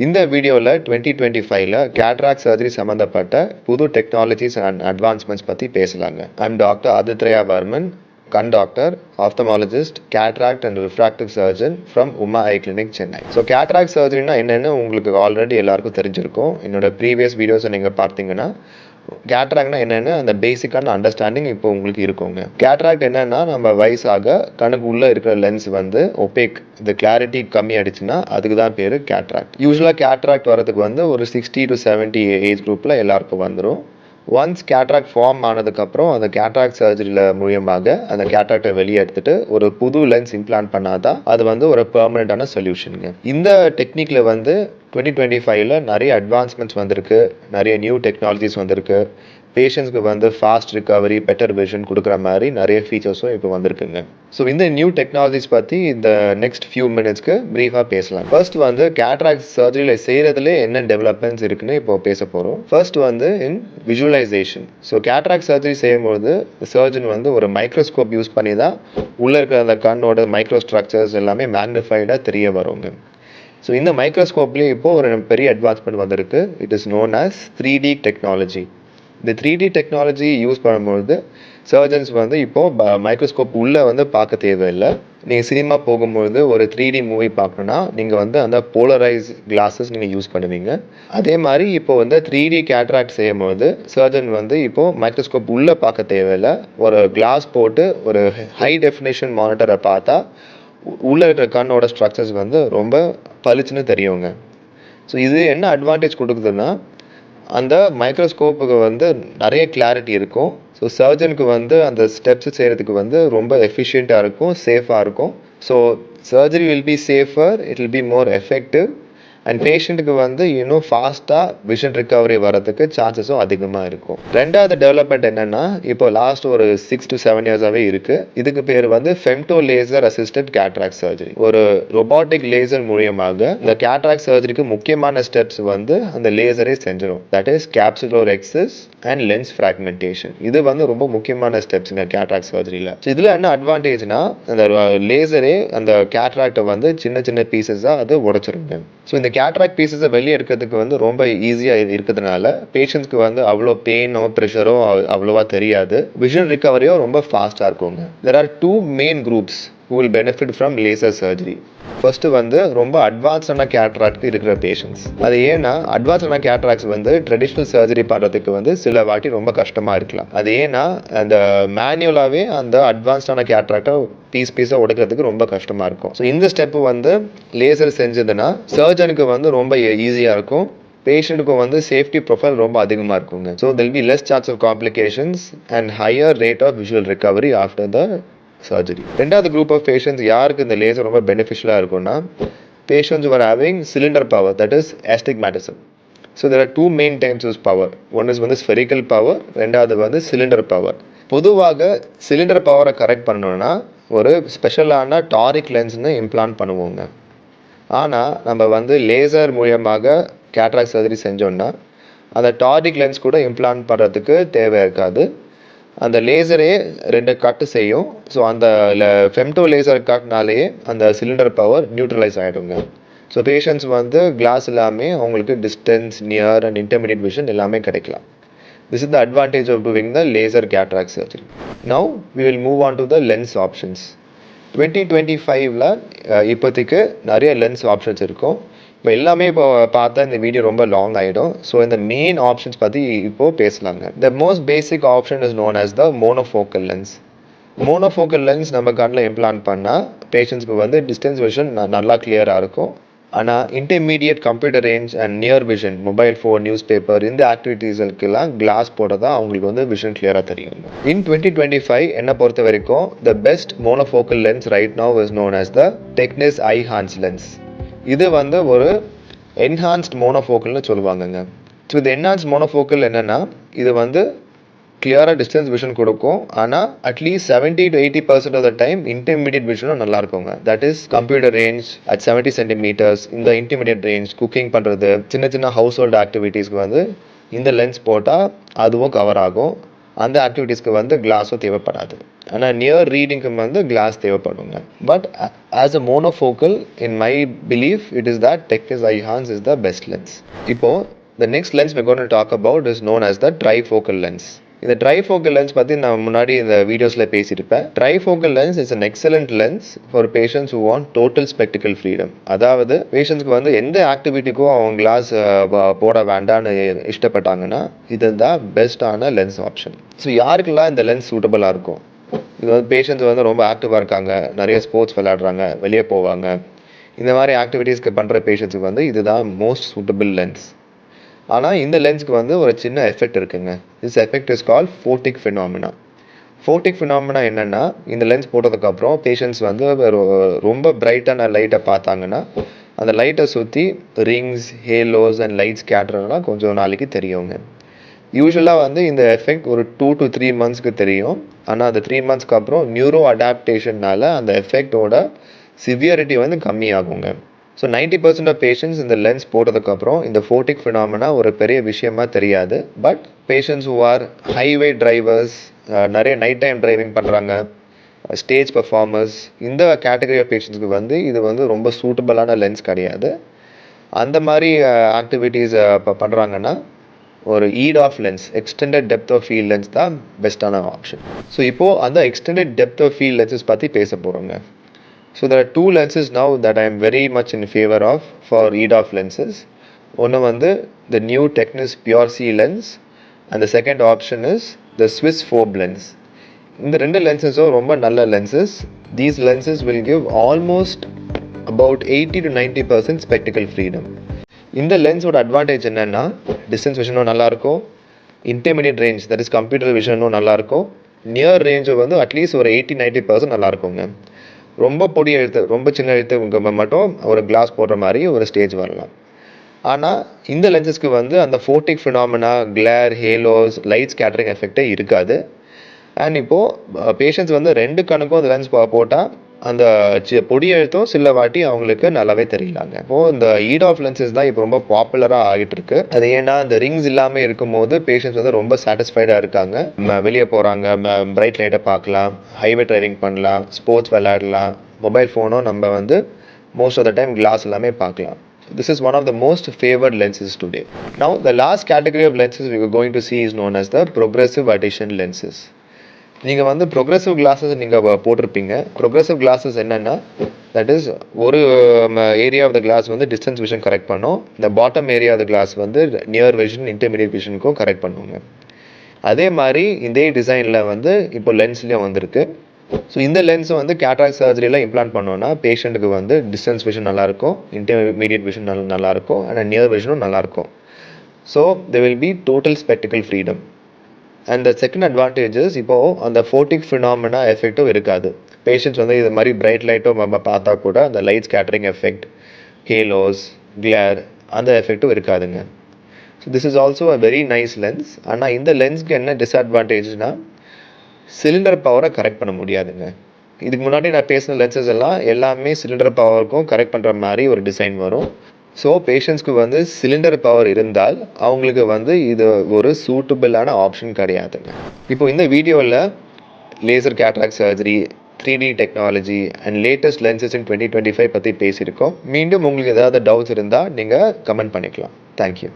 இந்த வீடியோவில் 2025ல் cataract surgery சம்மந்தப்பட்ட புது டெக்னாலஜிஸ் அண்ட் அட்வான்ஸ்மெண்ட்ஸ் பற்றி பேசலாங்க. ஐம் டாக்டர் ஆதித்யா வர்மன், கண் doctor, ophthalmologist, cataract and refractive surgeon from Uma eye clinic, Chennai. So cataract சர்ஜரினா என்னென்னு உங்களுக்கு ஆல்ரெடி எல்லாருக்கும் தெரிஞ்சிருக்கும். என்னோட ப்ரீவியஸ் வீடியோஸை நீங்கள் பார்த்தீங்கன்னா கேட்ராக்ட்னா என்னென்னு அந்த பேசிக்கான அண்டர்ஸ்டாண்டிங் இப்போ உங்களுக்கு இருக்குங்க. கேட்ராக்ட் என்னென்னா, நம்ம வயசாக கண்ணுக்கு உள்ளே இருக்கிற லென்ஸ் வந்து ஒபேக், இந்த கிளாரிட்டி கம்மி ஆயிடுச்சுன்னா அதுக்கு தான் பேர் கேட்ராக்ட். யூஸ்வலாக கேட்ராக்ட் வரதுக்கு வந்து ஒரு 60 to 70 ஏஜ் குரூப்பில் எல்லாருக்கும் வந்துடும். ஒன்ஸ் கேட்ராக்ட் ஃபார்ம் ஆனதுக்கப்புறம் அந்த கேட்ராக்ட் சர்ஜரியில் மூலியமாக அந்த கேட்ராக்டை வெளியே எடுத்துட்டு ஒரு புது லென்ஸ் இம்ப்ளான்ட் பண்ணாதான் அது வந்து ஒரு பெர்மனண்டான சொல்யூஷனுங்க. இந்த டெக்னிக்கில் வந்து 2025ல் நிறைய அட்வான்ஸ்மெண்ட்ஸ் வந்திருக்கு, நிறைய நியூ டெக்னாலஜிஸ் வந்திருக்கு. பேஷண்ட்ஸ்க்கு வந்து ஃபாஸ்ட் ரிகவரி, பெட்டர் விஷன் கொடுக்குற மாதிரி நிறைய ஃபீச்சர்ஸும் இப்போ வந்திருக்குங்க. ஸோ இந்த நியூ டெக்னாலஜிஸ் பற்றி இந்த நெக்ஸ்ட் ஃபியூ மினிட்ஸ்க்கு ப்ரீஃபாக பேசலாம். ஃபர்ஸ்ட் வந்து கேட்ராக்ட் சர்ஜரியில் செய்கிறதுலே என்ன டெவலப்மெண்ட்ஸ் இருக்குன்னு இப்போ பேச போகிறோம். ஃபர்ஸ்ட் வந்து இன் விஜுவலைசேஷன். ஸோ கேட்ராக்ட் சர்ஜரி செய்யும்போது சர்ஜன் வந்து ஒரு மைக்ரோஸ்கோப் யூஸ் பண்ணி தான் உள்ளே இருக்கிற அந்த கண்ணோட மைக்ரோ ஸ்ட்ரக்சர்ஸ் எல்லாமே மேக்னிஃபைடாக தெரிய வருங்க. ஸோ இந்த மைக்ரோஸ்கோப்லேயே இப்போது ஒரு பெரிய அட்வான்ஸ்மெண்ட் வந்திருக்கு. It is known as 3D technology. இந்த 3D டெக்னாலஜி யூஸ் பண்ணும்போது சர்ஜன்ஸ் வந்து இப்போது மைக்ரோஸ்கோப் உள்ளே வந்து பார்க்க தேவையில்லை. நீங்கள் சினிமா போகும்போது ஒரு 3D மூவி பார்க்கணுன்னா நீங்கள் வந்து அந்த போலரைஸ் கிளாஸஸ் நீங்கள் யூஸ் பண்ணுவீங்க. அதே மாதிரி இப்போ வந்து 3D கேட்ராக்ட் செய்யும்போது சர்ஜன் வந்து இப்போது மைக்ரோஸ்கோப் உள்ளே பார்க்க தேவையில்லை. ஒரு கிளாஸ் போட்டு ஒரு ஹை டெஃபினேஷன் மானிட்டரை பார்த்தா உள்ளே இருக்கிற கண்ணோட ஸ்ட்ரக்சர்ஸ் வந்து ரொம்ப பளிச்சுன்னு தெரியுங்க. ஸோ இது என்ன அட்வான்டேஜ் கொடுக்குதுன்னா, அந்த மைக்ரோஸ்கோப்புக்கு வந்து நிறைய கிளாரிட்டி இருக்கும். ஸோ சர்ஜனுக்கு வந்து அந்த ஸ்டெப்ஸ் செய்கிறதுக்கு வந்து ரொம்ப எஃபிஷியண்ட்டாக இருக்கும், சேஃபாக இருக்கும். So surgery will be safer, it will be more effective and பேஷண்ட்டுக்கு வந்து இன்னும் ஃபாஸ்ட்டாக விஷன் ரிகவரி வரதுக்கு சான்சஸும் அதிகமாக இருக்கும். ரெண்டாவது டெவலப்மெண்ட் என்னென்னா, இப்போ லாஸ்ட் ஒரு 6 to 7 இயர்ஸாகவே இருக்குது. இதுக்கு பேர் வந்து femto laser assisted cataract surgery. ஒரு ரொபாட்டிக் லேசர் மூலியமாக இந்த கேட்ராக்ட் சர்ஜரிக்கு முக்கியமான ஸ்டெப்ஸ் வந்து அந்த லேசரே செஞ்சிடும். That is capsulorhexis and lens fragmentation. இது வந்து ரொம்ப முக்கியமான ஸ்டெப்ஸுங்க கேட்ராக்ட் சர்ஜரியில். ஸோ இதில் என்ன அட்வான்டேஜ்னா, அந்த லேசரே அந்த கேட்ராக்டை வந்து சின்ன சின்ன பீசஸாக அது உடைச்சிருங்க. ஸோ இந்த கேட்ராக்ட் பீசஸை வெளியே எடுக்கிறதுக்கு வந்து ரொம்ப ஈஸியாக இருக்கிறதுனால பேஷண்ட்ஸ்க்கு வந்து அவ்வளோ பெயினோ ப்ரெஷரோ அவ்வளோவா தெரியாது. விஷன் ரிகவரியோ ரொம்ப ஃபாஸ்ட்டாக இருக்குங்க. There are 2 main groups who will benefit from laser surgery. First வந்து ரொம்ப அட்வான்ஸான கேட்ராக்ட் இருக்கிற பேஷண்ட்ஸ். அது ஏன்னா அட்வான்ஸான கேட்ராக்ட்ஸ் வந்து ட்ரெடிஷ்னல் சர்ஜரி பண்ணுறதுக்கு வந்து சில வாட்டி ரொம்ப கஷ்டமாக இருக்கலாம். அது ஏன்னா அந்த மேனுவலாகவே அந்த அட்வான்ஸ்டான கேட்ராக்டை பீஸாக உடைக்கிறதுக்கு ரொம்ப கஷ்டமாக இருக்கும். ஸோ இந்த ஸ்டெப்பு வந்து லேசர் செஞ்சதுன்னா சர்ஜனுக்கு வந்து ரொம்ப ஈஸியாக இருக்கும். பேஷண்ட்டுக்கும் வந்து சேஃப்டி ப்ரொஃபைல் ரொம்ப அதிகமாக இருக்குங்க. So there'll be less chance of complications and higher rate of visual recovery after the surgery. ரெண்டாவது குரூப் ஆஃப் பேஷண்ட்ஸ் யாருக்கு இந்த லேசர் ரொம்ப பெனிஃபிஷியலாக இருக்கும்னா, patients who are having cylinder power, that is astigmatism. So there are 2 main types of power. One is வந்து spherical power, ரெண்டாவது வந்து cylinder power. பொதுவாக சிலிண்டர் பவரை கரெக்ட் பண்ணணும்னா ஒரு ஸ்பெஷலான டாரிக் லென்ஸ்னு இம்ப்ளான்ட் பண்ணுவோங்க. ஆனால் நம்ம வந்து லேசர் மூலியமாக கேட்ராக்ட் சர்ஜரி செஞ்சோன்னா அந்த டாரிக் லென்ஸ் கூட இம்ப்ளான்ட் பண்ணுறதுக்கு தேவை இருக்காது. அந்த லேசரே 2 கட்டு செய்யும். ஸோ அந்த ஃபெம்டோ லேசர் கட்னாலேயே அந்த சிலிண்டர் பவர் நியூட்ரலைஸ் ஆகிடுங்க. ஸோ பேஷண்ட்ஸ் வந்து கிளாஸ் எல்லாமே அவங்களுக்கு distance, near and intermediate vision எல்லாமே கிடைக்கலாம். This is the advantage of doing the laser cataract surgery. Now we will move on to the lens options. 2025ல இப்போதைக்கு நிறைய லென்ஸ் ஆப்ஷன்ஸ் இருக்கும். இப்போ எல்லாமே இப்போ பார்த்தா இந்த வீடியோ ரொம்ப லாங் ஆகிடும். ஸோ இந்த மெயின் ஆப்ஷன்ஸ் பற்றி இப்போது பேசலாங்க. The most basic option is known as the monofocal lens. Monofocal lens நம்ம கண்ணில் இம்ப்ளான்ட் பண்ணால் பேஷண்ட்ஸ்க்கு வந்து டிஸ்டன்ஸ் விஷன் நல்லா கிளியராக இருக்கும். ஆனால் intermediate computer range and near vision, mobile phone, news paper, இந்த ஆக்டிவிட்டீஸுக்கெல்லாம் கிளாஸ் போட தான் அவங்களுக்கு வந்து விஷன் கிளியராக தெரியும். இன் 2025 என்னை பொறுத்த வரைக்கும் the best monofocal lens right now is known as the Tecnis Eyhance lens. இது வந்து ஒரு என்ஹான்ஸ்ட் மோனோஃபோக்கல்னு சொல்லுவாங்கங்க. ஸோ இது என்ஹான்ஸ்ட் மோனோஃபோக்கல் என்னென்னா, இது வந்து கிளியராக டிஸ்டன்ஸ் விஷன் கொடுக்கும். ஆனால் at least 70 to 80% of the time intermediate விஷனும் நல்லா இருக்குங்க. That is computer range at 70 centimetres. இந்த இன்டர்மீடியட் ரேஞ்ச், குக்கிங் பண்ணுறது, சின்ன சின்ன ஹவுஸ் ஹோல்டு ஆக்டிவிட்டீஸ்க்கு வந்து இந்த லென்ஸ் போட்டால் அதுவும் கவர் ஆகும். அந்த ஆக்டிவிட்டீஸ்க்கு வந்து கிளாஸும் தேவைப்படாது. ஆனால் நியர் ரீடிங்க்கு வந்து கிளாஸ் தேவைப்படுங்க. But as a monofocal in my belief it is that Tecnis Eyhance is the best lens. இப்போது the next lens we're going to talk about is known as the trifocal lens. இந்த trifocal lens பற்றி நான் முன்னாடி இந்த வீடியோஸில் பேசியிருப்பேன். Trifocal lens is an excellent lens for patients who want total spectacle freedom. அதாவது பேஷண்ட்ஸ்க்கு வந்து எந்த ஆக்டிவிட்டிக்கும் அவங்க கிளாஸ் போட வேண்டான்னு இஷ்டப்பட்டாங்கன்னா இதுதான் பெஸ்ட்டான லென்ஸ் ஆப்ஷன். ஸோ யாருக்கெல்லாம் இந்த லென்ஸ் சூட்டபுளாக இருக்கும்? இது வந்து பேஷண்ட்ஸ் வந்து ரொம்ப ஆக்டிவாக இருக்காங்க, நிறைய ஸ்போர்ட்ஸ் விளையாடுறாங்க, வெளியே போவாங்க, இந்த மாதிரி ஆக்டிவிட்டீஸ்க்கு பண்ணுற பேஷண்ட்ஸுக்கு வந்து இதுதான் மோஸ்ட் சூட்டபிள் லென்ஸ். ஆனால் இந்த லென்ஸ்க்கு வந்து ஒரு சின்ன எஃபெக்ட் இருக்குங்க. This effect is call photic phenomena. Photic phenomena என்னென்னா, இந்த லென்ஸ் போட்டதுக்கப்புறம் பேஷண்ட்ஸ் வந்து ரொம்ப பிரைட்டான லைட்டை பார்த்தாங்கன்னா அந்த லைட்டை சுற்றி ரிங்ஸ், ஹேலோஸ் அண்ட் லைட் ஸ்கேட்டர்லாம் கொஞ்சம் நாளைக்கு தெரியுங்க. யூஸ்வலாக வந்து இந்த எஃபெக்ட் ஒரு 2 to 3 monthsக்கு தெரியும். ஆனால் அந்த 3 monthsக்கு அப்புறம் நியூரோ அடாப்டேஷன்னால அந்த எஃபெக்டோட சிவியரிட்டி வந்து கம்மியாகுங்க. ஸோ 90% ஆஃப் பேஷண்ட்ஸ் இந்த லென்ஸ் போட்டதுக்கப்புறம் இந்த ஃபோட்டிக் ஃபினாமினா ஒரு பெரிய விஷயமா தெரியாது. But patients who are highway drivers, நிறைய நைட் டைம் டிரைவிங் பண்ணுறாங்க, ஸ்டேஜ் பர்ஃபார்மர்ஸ், இந்த கேட்டகரி ஆஃப் பேஷண்ட்ஸ்க்கு வந்து இது வந்து ரொம்ப சூட்டபிளான லென்ஸ் கிடையாது. அந்த மாதிரி ஆக்டிவிட்டீஸ் இப்போ பண்ணுறாங்கன்னா ஒரு EDOF lens, extended depth of field lens தான் பெஸ்ட்டான ஆப்ஷன். ஸோ இப்போது அந்த extended depth of field lenses பற்றி பேச போகிறோங்க. So there are two lenses now that I am very much in favor of for EDOF lenses. One வந்து the new Technis Pure C lens and the second option is the Swiss Phobe lens. இந்த ரெண்டு lenses ரொம்ப நல்ல lenses. These lenses will give almost about 80 to 90% spectacle freedom. இந்த லென்ஸோட advantage என்னென்னா, distance விஷனும் நல்லாயிருக்கும், intermediate range that is computer விஷனும் நல்லாயிருக்கும், நியர் ரேஞ்சு வந்து அட்லீஸ்ட் ஒரு 80-90% நல்லாயிருக்குங்க. ரொம்ப பொடி எழுத்து, ரொம்ப சின்ன எழுத்து மட்டும் ஒரு கிளாஸ் போடுற மாதிரி ஒரு ஸ்டேஜ் வரலாம். ஆனால் இந்த லென்சஸ்க்கு வந்து அந்த ஃபோட்டிக் ஃபினாமினா, கிளேர், ஹேலோஸ், லைட் ஸ்கேட்டரிங் எஃபெக்டே இருக்காது. அண்ட் இப்போது பேஷண்ட்ஸ் வந்து 2 கணக்கும் அந்த லென்ஸ் போட்டால் அந்த பொடி எழுத்தும் சில வாட்டி அவங்களுக்கு நல்லாவே தெரியலாங்க. இப்போது இந்த EDOF லென்சஸ் தான் இப்போ ரொம்ப பாப்புலராக ஆகிட்டு இருக்கு. அது ஏன்னா இந்த ரிங்ஸ் இல்லாமல் இருக்கும்போது பேஷண்ட்ஸ் வந்து ரொம்ப சாட்டிஸ்ஃபைடாக இருக்காங்க. வெளியே போகிறாங்க, பிரைட் லைட்டை பார்க்கலாம், ஹைவே டிரைவிங் பண்ணலாம், ஸ்போர்ட்ஸ் விளையாடலாம், மொபைல் ஃபோனும் நம்ம வந்து most of the time glass எல்லாமே பார்க்கலாம். This is one of the most favored lenses today. Now the last category of lenses we are going to see is known as the progressive addition lenses. நீங்கள் வந்து progressive glasses நீங்கள் போட்டிருப்பீங்க. Progressive glasses என்னென்னா, that is ஒரு area of the glass வந்து distance vision correct பண்ணும், இந்த bottom area of the glass வந்து நியர் விஷன், இன்டர்மீடியட் விஷனுக்கும் கரெக்ட் பண்ணுவாங்க. அதே மாதிரி இதே டிசைனில் வந்து இப்போ லென்ஸ்லேயும் வந்திருக்கு. ஸோ இந்த லென்ஸை வந்து கேட்ராக்ட் சர்ஜரியில் இம்ப்ளான்ட் பண்ணோன்னா பேஷண்ட்டுக்கு வந்து டிஸ்டன்ஸ் விஷன் நல்லாயிருக்கும், இன்டர்மீடியட் விஷன் நல்லாயிருக்கும், அண்ட் நியர் விஷனும் நல்லாயிருக்கும். So there will be total spectacle freedom. And the second advantages, இப்போது அந்த ஃபோட்டிக் ஃபினாமினா எஃபெக்ட்டும் இருக்காது. பேஷண்ட்ஸ் வந்து இது மாதிரி பிரைட் லைட்டும் நம்ம பார்த்தா கூட அந்த லைட் ஸ்கேட்டரிங் எஃபெக்ட், ஹேலோஸ், கிளேர், அந்த எஃபெக்ட்டும் இருக்காதுங்க. So this is also a very nice lens. ஆனால் இந்த லென்ஸ்க்கு என்ன டிஸ்அட்வான்டேஜ்னால் சிலிண்டர் பவரை கரெக்ட் பண்ண முடியாதுங்க. இதுக்கு முன்னாடி நான் பேசின லென்சஸ் எல்லாமே சிலிண்டர் பவருக்கும் கரெக்ட் பண்ணுற மாதிரி ஒரு டிசைன் வரும். ஸோ பேஷண்ட்ஸ்க்கு வந்து சிலிண்டர் பவர் இருந்தால் அவங்களுக்கு வந்து இது ஒரு சூட்டபிளான ஆப்ஷன் கிடையாதுங்க. இப்போ இந்த வீடியோவில் laser cataract surgery, 3D technology and latest lenses in 2025 பற்றி பேசியிருக்கோம். மீண்டும் உங்களுக்கு ஏதாவது டவுட்ஸ் இருந்தால் நீங்கள் கமெண்ட் பண்ணிக்கலாம். தேங்க்யூ.